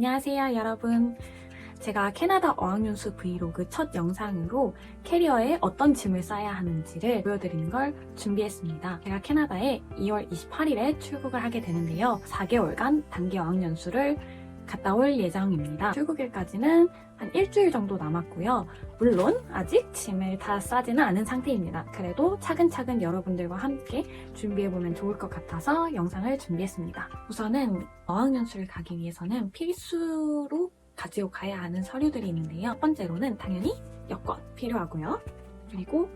안녕하세요 여러분. 제가 캐나다 어학연수 브이로그 첫 영상으로 캐리어에 어떤 짐을 싸야 하는지를 보여드리는 걸 준비했습니다. 제가 캐나다에 2월 28일에 출국을 하게 되는데요. 4개월간 단기 어학연수를 갔다 올 예정입니다. 출국일까지는 한 일주일 정도 남았고요. 물론 아직 짐을 다 싸지는 않은 상태입니다. 그래도 차근차근 여러분들과 함께 준비해보면 좋을 것 같아서 영상을 준비했습니다. 우선은 어학연수를 가기 위해서는 필수로 가지고 가야 하는 서류들이 있는데요. 첫 번째로는 당연히 여권 필요하고요. 그리고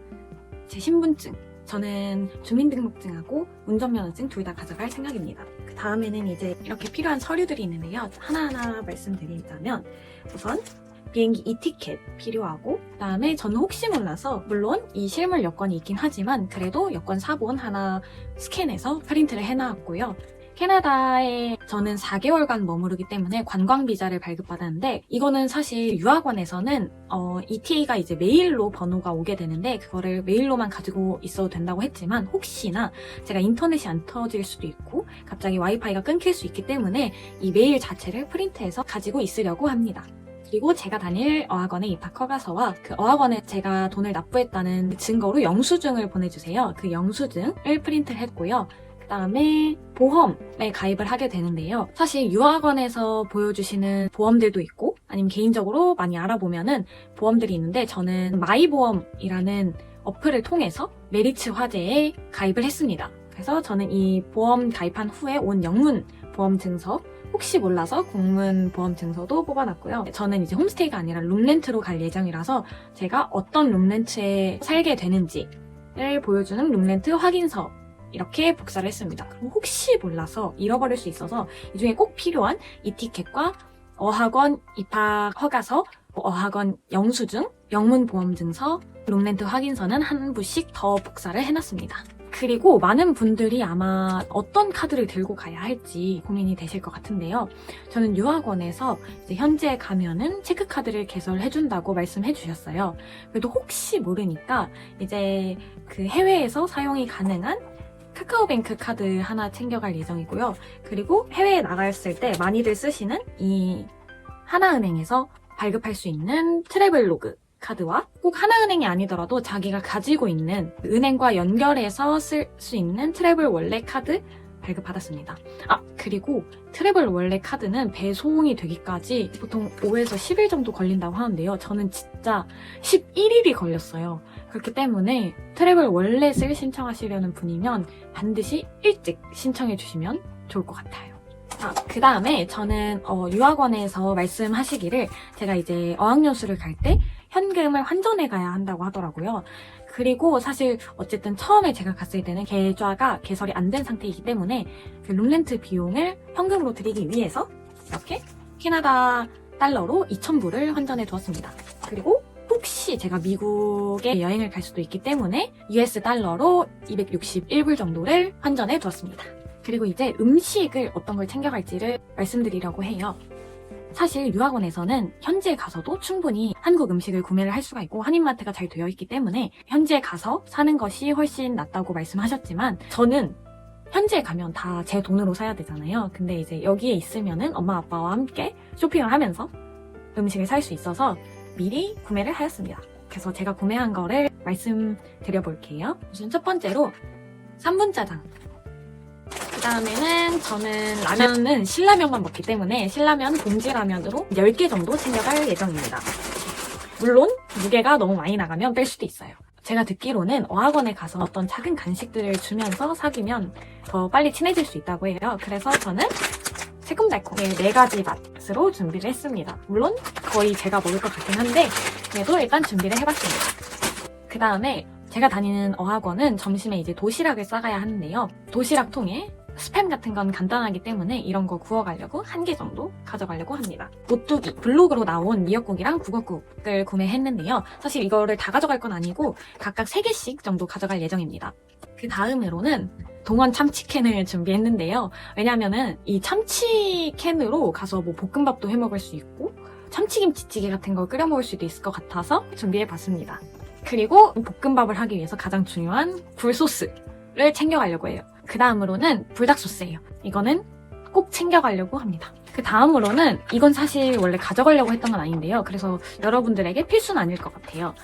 제 신분증, 저는 주민등록증하고 운전면허증 둘 다 가져갈 생각입니다. 그 다음에는 이제 이렇게 필요한 서류들이 있는데요. 하나하나 말씀드리자면 우선 비행기 이티켓 필요하고, 그 다음에 저는 혹시 몰라서 물론 이 실물 여권이 있긴 하지만 그래도 여권 사본 하나 스캔해서 프린트를 해놨고요. 캐나다에 저는 4개월간 머무르기 때문에 관광비자를 발급받았는데, 이거는 사실 유학원에서는 ETA가 이제 메일로 번호가 오게 되는데 그거를 메일로만 가지고 있어도 된다고 했지만, 혹시나 제가 인터넷이 안 터질 수도 있고 갑자기 와이파이가 끊길 수 있기 때문에 이 메일 자체를 프린트해서 가지고 있으려고 합니다. 그리고 제가 다닐 어학원의 입학 허가서와 그 어학원에 제가 돈을 납부했다는 증거로 영수증을 보내주세요. 그 영수증을 프린트를 했고요. 그 다음에 보험에 가입을 하게 되는데요. 사실 유학원에서 보여주시는 보험들도 있고 아니면 개인적으로 많이 알아보면은 보험들이 있는데, 저는 마이보험이라는 어플을 통해서 메리츠 화재에 가입을 했습니다. 그래서 저는 이 보험 가입한 후에 온 영문 보험 증서, 혹시 몰라서 공문 보험 증서도 뽑아놨고요. 저는 이제 홈스테이가 아니라 룸렌트로 갈 예정이라서 제가 어떤 룸렌트에 살게 되는지를 보여주는 룸렌트 확인서 이렇게 복사를 했습니다. 그럼 혹시 몰라서 잃어버릴 수 있어서 이 중에 꼭 필요한 이티켓과 어학원 입학 허가서, 어학원 영수증, 영문보험증서, 룸렌트 확인서는 한 부씩 더 복사를 해놨습니다. 그리고 많은 분들이 아마 어떤 카드를 들고 가야 할지 고민이 되실 것 같은데요. 저는 유학원에서 이제 현지에 가면은 체크카드를 개설해준다고 말씀해 주셨어요. 그래도 혹시 모르니까 이제 그 해외에서 사용이 가능한 카카오뱅크 카드 하나 챙겨갈 예정이고요. 그리고 해외에 나갔을 때 많이들 쓰시는 이 하나은행에서 발급할 수 있는 트래블로그 카드와, 꼭 하나은행이 아니더라도 자기가 가지고 있는 은행과 연결해서 쓸 수 있는 트래블 월렛 카드 발급받았습니다. 그리고 트래블 월렛 카드는 배송이 되기까지 보통 5에서 10일 정도 걸린다고 하는데요. 저는 진짜 11일이 걸렸어요. 그렇기 때문에 트래블 월렛을 신청하시려는 분이면 반드시 일찍 신청해 주시면 좋을 것 같아요. 그 다음에 저는 유학원에서 말씀하시기를 제가 이제 어학연수를 갈 때 현금을 환전해 가야 한다고 하더라고요. 그리고 사실 어쨌든 처음에 제가 갔을 때는 계좌가 개설이 안 된 상태이기 때문에 그 룸렌트 비용을 현금으로 드리기 위해서 이렇게 캐나다 달러로 2,000불을 환전해 두었습니다. 그리고 혹시 제가 미국에 여행을 갈 수도 있기 때문에 US 달러로 261불 정도를 환전해 두었습니다. 그리고 이제 음식을 어떤 걸 챙겨갈지를 말씀드리려고 해요. 사실 유학원에서는 현지에 가서도 충분히 한국 음식을 구매를 할 수가 있고 한인마트가 잘 되어 있기 때문에 현지에 가서 사는 것이 훨씬 낫다고 말씀하셨지만, 저는 현지에 가면 다 제 돈으로 사야 되잖아요. 근데 이제 여기에 있으면은 엄마 아빠와 함께 쇼핑을 하면서 음식을 살 수 있어서 미리 구매를 하였습니다. 그래서 제가 구매한 거를 말씀드려 볼게요. 우선 첫 번째로 3분짜장. 그 다음에는 저는 라면은 신라면만 먹기 때문에 신라면 봉지라면으로 10개 정도 챙겨갈 예정입니다. 물론 무게가 너무 많이 나가면 뺄 수도 있어요. 제가 듣기로는 어학원에 가서 어떤 작은 간식들을 주면서 사귀면 더 빨리 친해질 수 있다고 해요. 그래서 저는 새콤달콤 4가지 맛으로 준비를 했습니다. 물론 거의 제가 먹을 것 같긴 한데 그래도 일단 준비를 해봤습니다. 그 다음에 제가 다니는 어학원은 점심에 이제 도시락을 싸가야 하는데요. 도시락 통에 스팸 같은 건 간단하기 때문에 이런 거 구워가려고 1개 정도 가져가려고 합니다. 오뚜기, 블로그로 나온 미역국이랑 북엇국을 구매했는데요. 사실 이거를 다 가져갈 건 아니고 각각 3개씩 정도 가져갈 예정입니다. 그 다음으로는 동원 참치캔을 준비했는데요. 왜냐면은 이 참치캔으로 가서 뭐 볶음밥도 해먹을 수 있고 참치김치찌개 같은 거 끓여 먹을 수도 있을 것 같아서 준비해봤습니다. 그리고 볶음밥을 하기 위해서 가장 중요한 굴소스를 챙겨가려고 해요. 그 다음으로는 불닭 소스예요. 이거는 꼭 챙겨가려고 합니다. 그 다음으로는 이건 사실 원래 가져가려고 했던 건 아닌데요. 그래서 여러분들에게 필수는 아닐 것 같아요.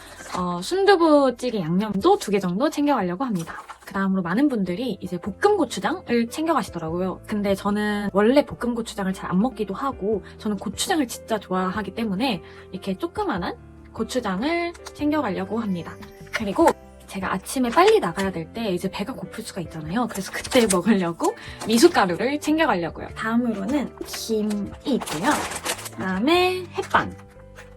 순두부찌개 양념도 2개 정도 챙겨가려고 합니다. 그 다음으로 많은 분들이 이제 볶음 고추장을 챙겨가시더라고요. 근데 저는 원래 볶음 고추장을 잘 안 먹기도 하고 저는 고추장을 진짜 좋아하기 때문에 이렇게 조그만한 고추장을 챙겨가려고 합니다. 그리고 제가 아침에 빨리 나가야 될 때 이제 배가 고플 수가 있잖아요. 그래서 그때 먹으려고 미숫가루를 챙겨가려고요. 다음으로는 김이 있고요. 그다음에 햇반.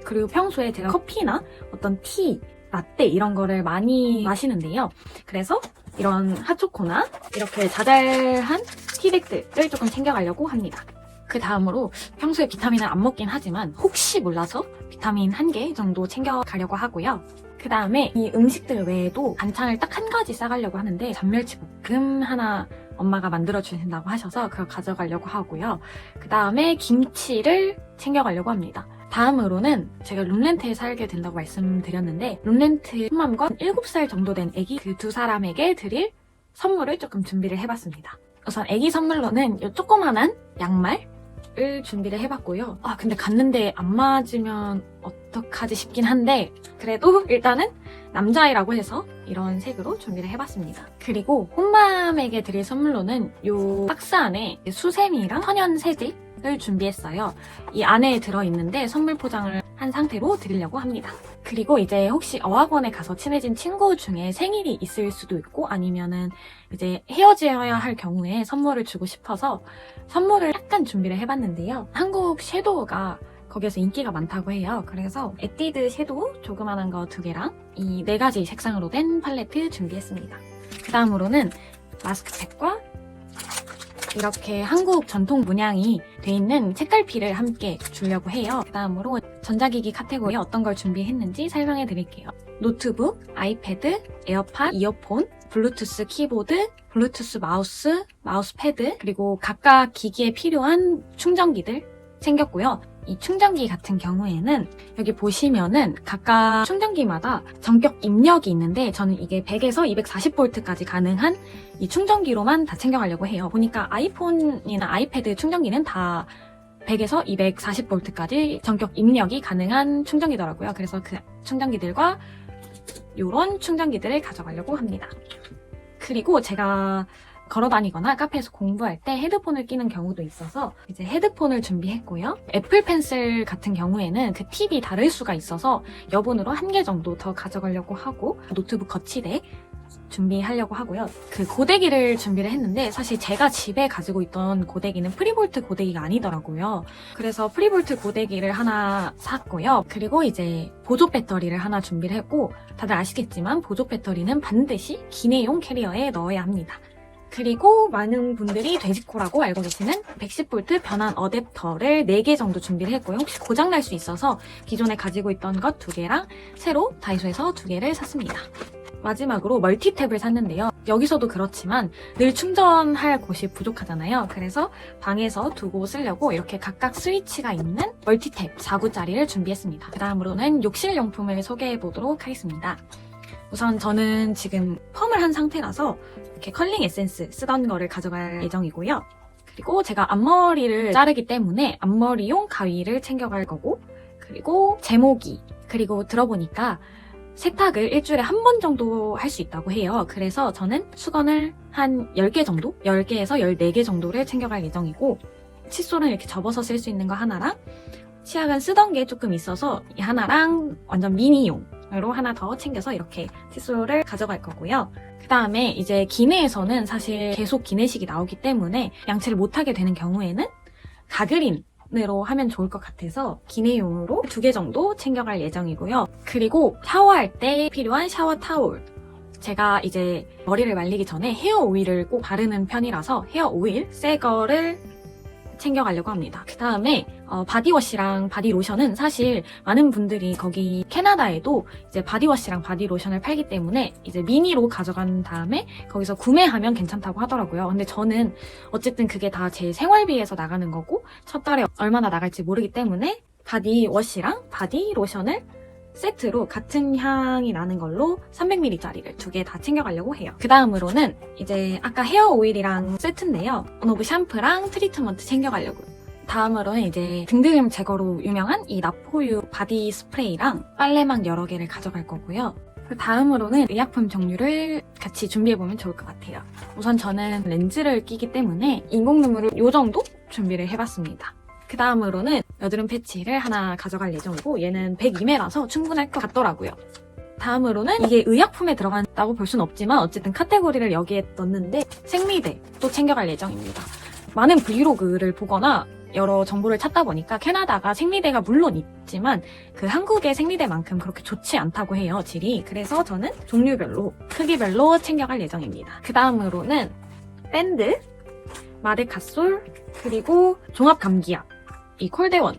그리고 평소에 제가 커피나 어떤 티, 라떼 이런 거를 많이 마시는데요. 그래서 이런 핫초코나 이렇게 자잘한 티백들을 조금 챙겨가려고 합니다. 그 다음으로 평소에 비타민을 안 먹긴 하지만 혹시 몰라서 비타민 1개 정도 챙겨가려고 하고요. 그 다음에 이 음식들 외에도 반찬을 딱 한 가지 싸가려고 하는데 잔멸치볶음 하나 엄마가 만들어주신다고 하셔서 그걸 가져가려고 하고요. 그 다음에 김치를 챙겨가려고 합니다. 다음으로는 제가 룸렌트에 살게 된다고 말씀드렸는데 룸렌트 손맘과 7살 정도 된 아기 그 2사람에게 드릴 선물을 조금 준비를 해봤습니다. 우선 아기 선물로는 이 조그만한 양말을 준비를 해봤고요. 근데 갔는데 안 맞으면 어떡하지 싶긴 한데 그래도 일단은 남자아이라고 해서 이런 색으로 준비를 해봤습니다. 그리고 혼맘에게 드릴 선물로는 이 박스 안에 수세미랑 천연 세제를 준비했어요. 이 안에 들어있는데 선물 포장을 한 상태로 드리려고 합니다. 그리고 이제 혹시 어학원에 가서 친해진 친구 중에 생일이 있을 수도 있고 아니면은 이제 헤어져야 할 경우에 선물을 주고 싶어서 선물을 약간 준비를 해봤는데요. 한국 섀도우가 거기에서 인기가 많다고 해요. 그래서 에뛰드 섀도우 조그만한 거 2개랑 이 4가지 색상으로 된 팔레트 준비했습니다. 그 다음으로는 마스크팩과 이렇게 한국 전통 문양이 돼 있는 책갈피를 함께 주려고 해요. 그 다음으로 전자기기 카테고리에 어떤 걸 준비했는지 설명해 드릴게요. 노트북, 아이패드, 에어팟, 이어폰, 블루투스 키보드, 블루투스 마우스, 마우스패드, 그리고 각각 기기에 필요한 충전기들 챙겼고요. 이 충전기 같은 경우에는 여기 보시면은 각각 충전기마다 전격 입력이 있는데 저는 이게 100에서 240V까지 가능한 이 충전기로만 다 챙겨가려고 해요. 보니까 아이폰이나 아이패드 충전기는 다 100에서 240V까지 전격 입력이 가능한 충전기더라고요. 그래서 그 충전기들과 이런 충전기들을 가져가려고 합니다. 그리고 제가 걸어다니거나 카페에서 공부할 때 헤드폰을 끼는 경우도 있어서 이제 헤드폰을 준비했고요. 애플 펜슬 같은 경우에는 그 팁이 다를 수가 있어서 여분으로 1개 정도 더 가져가려고 하고 노트북 거치대 준비하려고 하고요. 그 고데기를 준비를 했는데 사실 제가 집에 가지고 있던 고데기는 프리볼트 고데기가 아니더라고요. 그래서 프리볼트 고데기를 하나 샀고요. 그리고 이제 보조 배터리를 하나 준비를 했고 다들 아시겠지만 보조 배터리는 반드시 기내용 캐리어에 넣어야 합니다. 그리고 많은 분들이 돼지코라고 알고 계시는 110V 변환 어댑터를 4개 정도 준비를 했고요. 혹시 고장날 수 있어서 기존에 가지고 있던 것 2개랑 새로 다이소에서 2개를 샀습니다. 마지막으로 멀티탭을 샀는데요. 여기서도 그렇지만 늘 충전할 곳이 부족하잖아요. 그래서 방에서 두고 쓰려고 이렇게 각각 스위치가 있는 멀티탭 4구짜리를 준비했습니다. 그 다음으로는 욕실용품을 소개해보도록 하겠습니다. 우선 저는 지금 펌을 한 상태라서 이렇게 컬링 에센스 쓰던 거를 가져갈 예정이고요. 그리고 제가 앞머리를 자르기 때문에 앞머리용 가위를 챙겨갈 거고 그리고 제모기 그리고 들어보니까 세탁을 일주일에 한 번 정도 할 수 있다고 해요. 그래서 저는 수건을 한 10개 정도? 10개에서 14개 정도를 챙겨갈 예정이고 칫솔은 이렇게 접어서 쓸 수 있는 거 하나랑 치약은 쓰던 게 조금 있어서 이 하나랑 완전 미니용으로 하나 더 챙겨서 이렇게 칫솔을 가져갈 거고요. 그 다음에 이제 기내에서는 사실 계속 기내식이 나오기 때문에 양치를 못하게 되는 경우에는 가그린으로 하면 좋을 것 같아서 기내용으로 2개 정도 챙겨갈 예정이고요. 그리고 샤워할 때 필요한 샤워 타올. 제가 이제 머리를 말리기 전에 헤어 오일을 꼭 바르는 편이라서 헤어 오일 새 거를 챙겨가려고 합니다. 그 다음에 바디워시랑 바디로션은 사실 많은 분들이 거기 캐나다에도 이제 바디워시랑 바디로션을 팔기 때문에 이제 미니로 가져간 다음에 거기서 구매하면 괜찮다고 하더라고요. 근데 저는 어쨌든 그게 다 제 생활비에서 나가는 거고 첫 달에 얼마나 나갈지 모르기 때문에 바디워시랑 바디로션을 세트로 같은 향이 나는 걸로 300ml짜리를 2개 다 챙겨가려고 해요. 그 다음으로는 이제 아까 헤어 오일이랑 세트인데요. 온오브 샴푸랑 트리트먼트 챙겨가려고요. 다음으로는 이제 등드름 제거로 유명한 이 나포유 바디 스프레이랑 빨래망 여러 개를 가져갈 거고요. 그 다음으로는 의약품 종류를 같이 준비해보면 좋을 것 같아요. 우선 저는 렌즈를 끼기 때문에 인공 눈물을 요 정도 준비를 해봤습니다. 그 다음으로는 여드름 패치를 하나 가져갈 예정이고 얘는 102ml라서 충분할 것 같더라고요. 다음으로는 이게 의약품에 들어간다고 볼 수는 없지만 어쨌든 카테고리를 여기에 넣었는데 생리대도 챙겨갈 예정입니다. 많은 브이로그를 보거나 여러 정보를 찾다 보니까 캐나다가 생리대가 물론 있지만 그 한국의 생리대만큼 그렇게 좋지 않다고 해요, 질이. 그래서 저는 종류별로, 크기별로 챙겨갈 예정입니다. 그 다음으로는 밴드, 마데카솔, 그리고 종합감기약, 이 콜데원,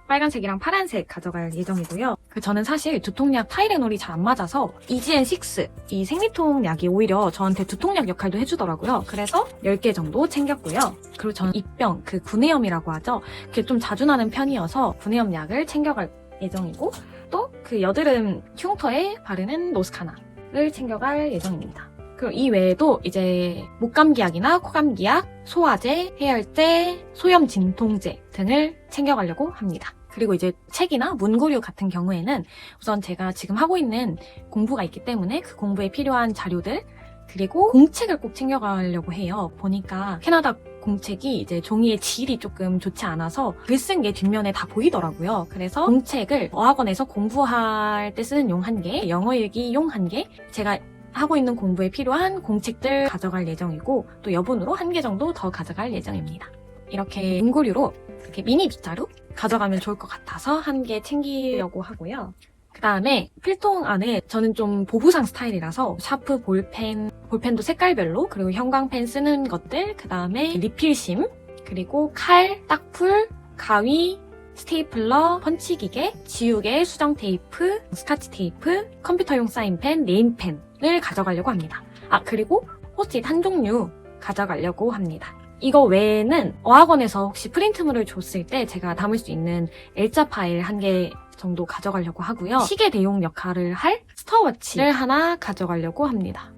빨간색이랑 파란색 가져갈 예정이고요. 저는 사실 두통약 타이레놀이 잘 안 맞아서 EGN6, 이 생리통 약이 오히려 저한테 두통약 역할도 해주더라고요. 그래서 10개 정도 챙겼고요. 그리고 저는 입병, 그 구내염이라고 하죠. 그게 좀 자주 나는 편이어서 구내염 약을 챙겨갈 예정이고 또 그 여드름 흉터에 바르는 노스카나를 챙겨갈 예정입니다. 그리고 이 외에도 이제 목감기약이나 코감기약, 소화제, 해열제, 소염 진통제 등을 챙겨가려고 합니다. 그리고 이제 책이나 문구류 같은 경우에는 우선 제가 지금 하고 있는 공부가 있기 때문에 그 공부에 필요한 자료들 그리고 공책을 꼭 챙겨가려고 해요. 보니까 캐나다 공책이 이제 종이의 질이 조금 좋지 않아서 글 쓴 게 뒷면에 다 보이더라고요. 그래서 공책을 어학원에서 공부할 때 쓰는 용 1개, 영어 일기 용 1개, 제가 하고 있는 공부에 필요한 공책들 가져갈 예정이고 또 여분으로 1개 정도 더 가져갈 예정입니다. 이렇게 문구류로 이렇게 미니 빗자루 가져가면 좋을 것 같아서 1개 챙기려고 하고요. 그 다음에 필통 안에 저는 좀 보부상 스타일이라서 샤프, 볼펜도 색깔별로 그리고 형광펜 쓰는 것들 그 다음에 리필심 그리고 칼, 딱풀, 가위, 스테이플러, 펀치기계, 지우개, 수정 테이프, 스카치 테이프, 컴퓨터용 사인펜, 네임펜을 가져가려고 합니다. 그리고 포스트잇 한 종류 가져가려고 합니다. 이거 외에는 어학원에서 혹시 프린트물을 줬을 때 제가 담을 수 있는 L자 파일 1개 정도 가져가려고 하고요. 시계 대용 역할을 할 스톱워치를 하나 가져가려고 합니다.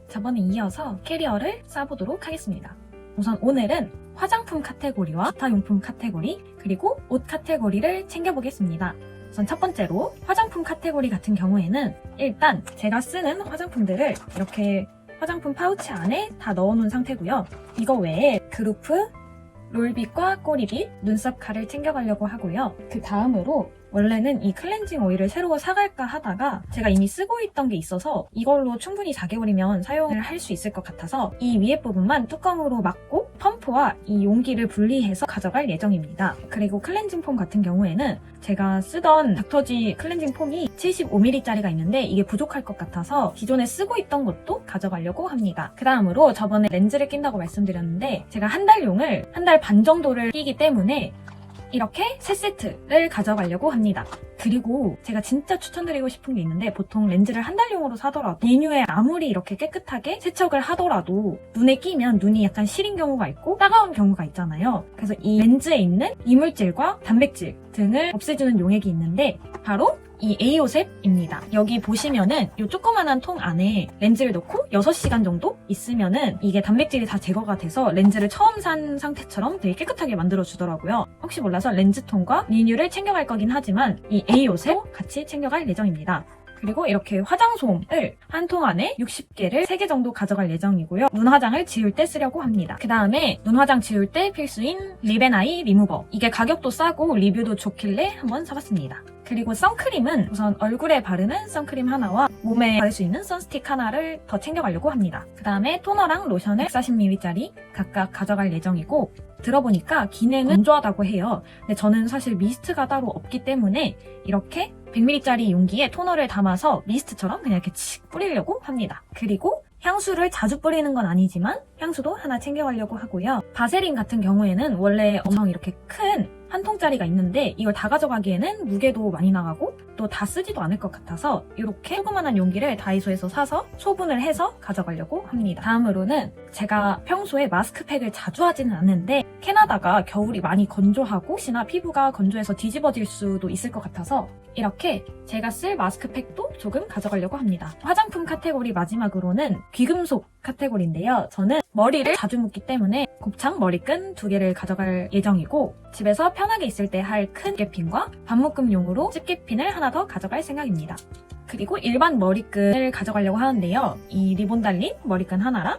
저번에 이어서 캐리어를 싸보도록 하겠습니다. 우선 오늘은 화장품 카테고리와 기타 용품 카테고리 그리고 옷 카테고리를 챙겨보겠습니다. 우선 첫 번째로 화장품 카테고리 같은 경우에는 일단 제가 쓰는 화장품들을 이렇게 화장품 파우치 안에 다 넣어놓은 상태고요. 이거 외에 그루프, 롤빗과 꼬리빗, 눈썹 칼을 챙겨가려고 하고요. 그 다음으로 원래는 이 클렌징 오일을 새로 사갈까 하다가 제가 이미 쓰고 있던 게 있어서 이걸로 충분히 4개월이면 사용을 할 수 있을 것 같아서 이 위에 부분만 뚜껑으로 막고 펌프와 이 용기를 분리해서 가져갈 예정입니다. 그리고 클렌징 폼 같은 경우에는 제가 쓰던 닥터지 클렌징 폼이 75ml짜리가 있는데 이게 부족할 것 같아서 기존에 쓰고 있던 것도 가져가려고 합니다. 그 다음으로 저번에 렌즈를 낀다고 말씀드렸는데 제가 한 달용을 한 달 반 정도를 끼기 때문에 이렇게 3세트를 가져가려고 합니다. 그리고 제가 진짜 추천드리고 싶은 게 있는데 보통 렌즈를 한 달용으로 사더라도 리뉴에 아무리 이렇게 깨끗하게 세척을 하더라도 눈에 끼면 눈이 약간 시린 경우가 있고 따가운 경우가 있잖아요. 그래서 이 렌즈에 있는 이물질과 단백질 등을 없애주는 용액이 있는데 바로 이 에이오셉입니다. 여기 보시면은 이 조그만한 통 안에 렌즈를 넣고 6시간 정도 있으면은 이게 단백질이 다 제거가 돼서 렌즈를 처음 산 상태처럼 되게 깨끗하게 만들어주더라고요. 혹시 몰라서 렌즈통과 리뉴를 챙겨갈 거긴 하지만 이 에이오셉 같이 챙겨갈 예정입니다. 그리고 이렇게 화장솜을 한 통 안에 60개를 3개 정도 가져갈 예정이고요. 눈화장을 지울 때 쓰려고 합니다. 그 다음에 눈화장 지울 때 필수인 립앤아이 리무버. 이게 가격도 싸고 리뷰도 좋길래 한번 사봤습니다. 그리고 선크림은 우선 얼굴에 바르는 선크림 하나와 몸에 바를 수 있는 선스틱 하나를 더 챙겨가려고 합니다. 그 다음에 토너랑 로션을 140ml짜리 각각 가져갈 예정이고 들어보니까 기능은 건조하다고 해요. 근데 저는 사실 미스트가 따로 없기 때문에 이렇게 100ml짜리 용기에 토너를 담아서 미스트처럼 그냥 이렇게 칙 뿌리려고 합니다. 그리고 향수를 자주 뿌리는 건 아니지만 향수도 하나 챙겨가려고 하고요. 바세린 같은 경우에는 원래 엄청 이렇게 큰 한 통짜리가 있는데 이걸 다 가져가기에는 무게도 많이 나가고 또 다 쓰지도 않을 것 같아서 이렇게 조그만한 용기를 다이소에서 사서 소분을 해서 가져가려고 합니다. 다음으로는 제가 평소에 마스크팩을 자주 하지는 않는데 캐나다가 겨울이 많이 건조하고 혹시나 피부가 건조해서 뒤집어질 수도 있을 것 같아서 이렇게 제가 쓸 마스크팩도 조금 가져가려고 합니다. 화장품 카테고리 마지막으로는 귀금속 카테고리인데요. 저는 머리를 자주 묶기 때문에 곱창 머리끈 2개를 가져갈 예정이고 집에서 편하게 있을 때 할 큰 집게핀과 반묶음용으로 집게핀을 하나 더 가져갈 생각입니다. 그리고 일반 머리끈을 가져가려고 하는데요. 이 리본 달린 머리끈 하나랑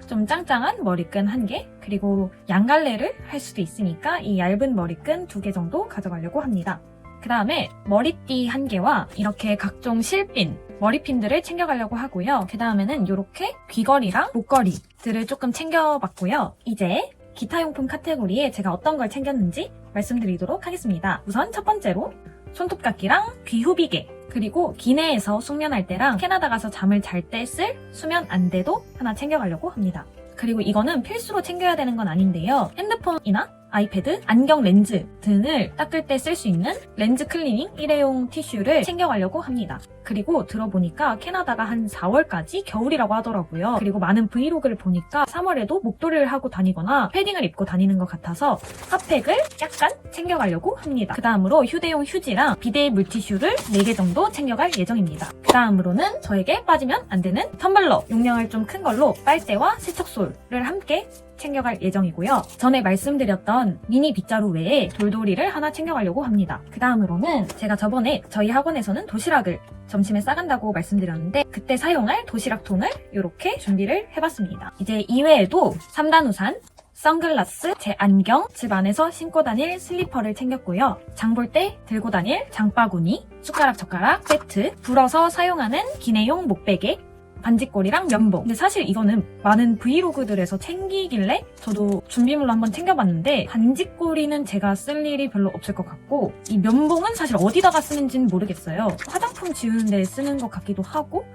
좀 짱짱한 머리끈 1개, 그리고 양갈래를 할 수도 있으니까 이 얇은 머리끈 2개 정도 가져가려고 합니다. 그 다음에 머리띠 1개와 이렇게 각종 실핀, 머리핀들을 챙겨가려고 하고요. 그 다음에는 이렇게 귀걸이랑 목걸이들을 조금 챙겨봤고요. 이제 기타용품 카테고리에 제가 어떤 걸 챙겼는지 말씀드리도록 하겠습니다. 우선 첫 번째로 손톱깎이랑 귀후비개, 그리고 기내에서 숙면할 때랑 캐나다 가서 잠을 잘 때 쓸 수면 안대도 하나 챙겨가려고 합니다. 그리고 이거는 필수로 챙겨야 되는 건 아닌데요. 핸드폰이나 아이패드, 안경 렌즈 등을 닦을 때 쓸 수 있는 렌즈 클리닝 일회용 티슈를 챙겨가려고 합니다. 그리고 들어보니까 캐나다가 한 4월까지 겨울이라고 하더라고요. 그리고 많은 브이로그를 보니까 3월에도 목도리를 하고 다니거나 패딩을 입고 다니는 것 같아서 핫팩을 약간 챙겨가려고 합니다. 그 다음으로 휴대용 휴지랑 비데이 물티슈를 4개 정도 챙겨갈 예정입니다. 그 다음으로는 저에게 빠지면 안 되는 텀블러, 용량을 좀 큰 걸로 빨대와 세척솔을 함께 챙겨갈 예정이고요. 전에 말씀드렸던 미니 빗자루 외에 돌돌이를 하나 챙겨가려고 합니다. 그 다음으로는 제가 저번에 저희 학원에서는 도시락을 점심에 싸간다고 말씀드렸는데 그때 사용할 도시락통을 이렇게 준비를 해봤습니다. 이제 이외에도 3단 우산, 선글라스, 제 안경, 집 안에서 신고 다닐 슬리퍼를 챙겼고요. 장 볼 때 들고 다닐 장바구니, 숟가락, 젓가락, 세트, 불어서 사용하는 기내용 목베개, 반지꼬리랑 면봉. 근데 사실 이거는 많은 브이로그들에서 챙기길래 저도 준비물로 한번 챙겨봤는데 반지꼬리는 제가 쓸 일이 별로 없을 것 같고 이 면봉은 사실 어디다가 쓰는지는 모르겠어요. 화장품 지우는 데 쓰는 것 같기도 하고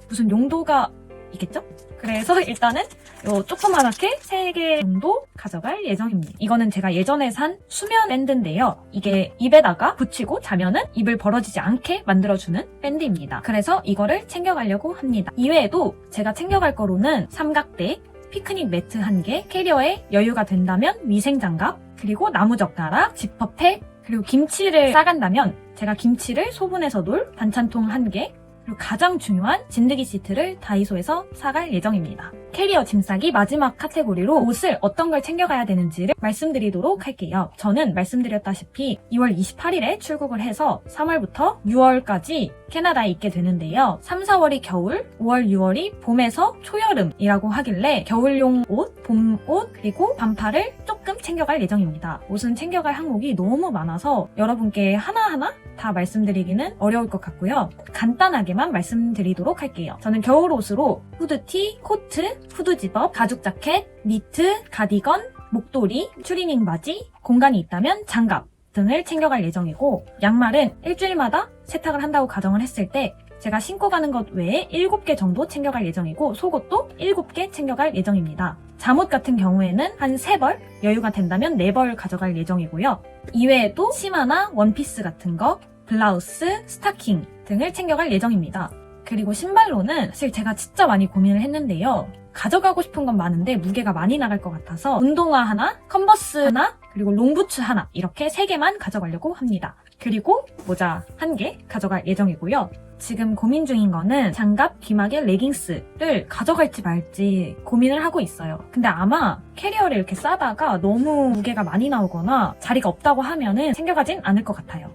무슨 용도가 있겠죠? 그래서 일단은 요 조그맣게 3개 정도 가져갈 예정입니다. 이거는 제가 예전에 산 수면 밴드인데요. 이게 입에다가 붙이고 자면은 입을 벌어지지 않게 만들어주는 밴드입니다. 그래서 이거를 챙겨가려고 합니다. 이외에도 제가 챙겨갈 거로는 삼각대, 피크닉 매트 1개, 캐리어에 여유가 된다면 위생장갑, 그리고 나무젓가락, 지퍼팩, 그리고 김치를 싸간다면 제가 김치를 소분해서 놓을 반찬통 1개, 그리고 가장 중요한 진드기 시트를 다이소에서 사갈 예정입니다. 캐리어 짐 싸기 마지막 카테고리로 옷을 어떤 걸 챙겨가야 되는지를 말씀드리도록 할게요. 저는 말씀드렸다시피 2월 28일에 출국을 해서 3월부터 6월까지 캐나다에 있게 되는데요. 3, 4월이 겨울, 5월, 6월이 봄에서 초여름이라고 하길래 겨울용 옷, 봄옷, 그리고 반팔을 조금 챙겨갈 예정입니다. 옷은 챙겨갈 항목이 너무 많아서 여러분께 하나하나 다 말씀드리기는 어려울 것 같고요. 간단하게만 말씀드리도록 할게요. 저는 겨울옷으로 후드티, 코트, 후드 집업, 가죽 자켓, 니트, 가디건, 목도리, 추리닝 바지, 공간이 있다면 장갑 등을 챙겨갈 예정이고 양말은 일주일마다 세탁을 한다고 가정을 했을 때 제가 신고 가는 것 외에 7개 정도 챙겨갈 예정이고 속옷도 7개 챙겨갈 예정입니다. 잠옷 같은 경우에는 한 3벌, 여유가 된다면 4벌 가져갈 예정이고요. 이외에도 치마나 원피스 같은 거, 블라우스, 스타킹 등을 챙겨갈 예정입니다. 그리고 신발로는 사실 제가 진짜 많이 고민을 했는데요. 가져가고 싶은 건 많은데 무게가 많이 나갈 것 같아서 운동화 하나, 컨버스 하나, 그리고 롱부츠 하나 이렇게 3개만 가져가려고 합니다. 그리고 모자 1개 가져갈 예정이고요. 지금 고민 중인 거는 장갑, 귀마개, 레깅스를 가져갈지 말지 고민을 하고 있어요. 근데 아마 캐리어를 이렇게 싸다가 너무 무게가 많이 나오거나 자리가 없다고 하면은 챙겨가진 않을 것 같아요.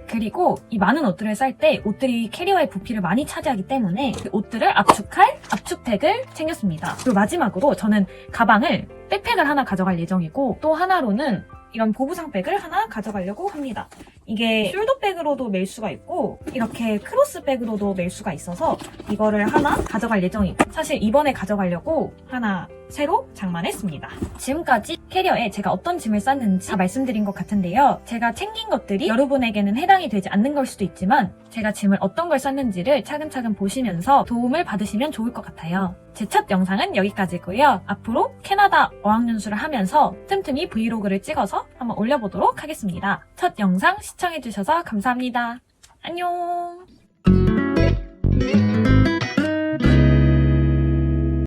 그리고 이 많은 옷들을 쌀 때 옷들이 캐리어의 부피를 많이 차지하기 때문에 그 옷들을 압축할 압축팩을 챙겼습니다. 그리고 마지막으로 저는 가방을 백팩을 하나 가져갈 예정이고 또 하나로는 이런 보부상백을 하나 가져가려고 합니다. 이게 숄더백으로도 멜 수가 있고 이렇게 크로스백으로도 멜 수가 있어서 이거를 하나 가져갈 예정이고 사실 이번에 가져가려고 하나 새로 장만했습니다. 지금까지 캐리어에 제가 어떤 짐을 쌌는지 다 말씀드린 것 같은데요. 제가 챙긴 것들이 여러분에게는 해당이 되지 않는 걸 수도 있지만 제가 짐을 어떤 걸 쌌는지를 차근차근 보시면서 도움을 받으시면 좋을 것 같아요. 제 첫 영상은 여기까지고요. 앞으로 캐나다 어학연수를 하면서 틈틈이 브이로그를 찍어서 한번 올려보도록 하겠습니다. 첫 영상 시청해주셔서 감사합니다. 안녕!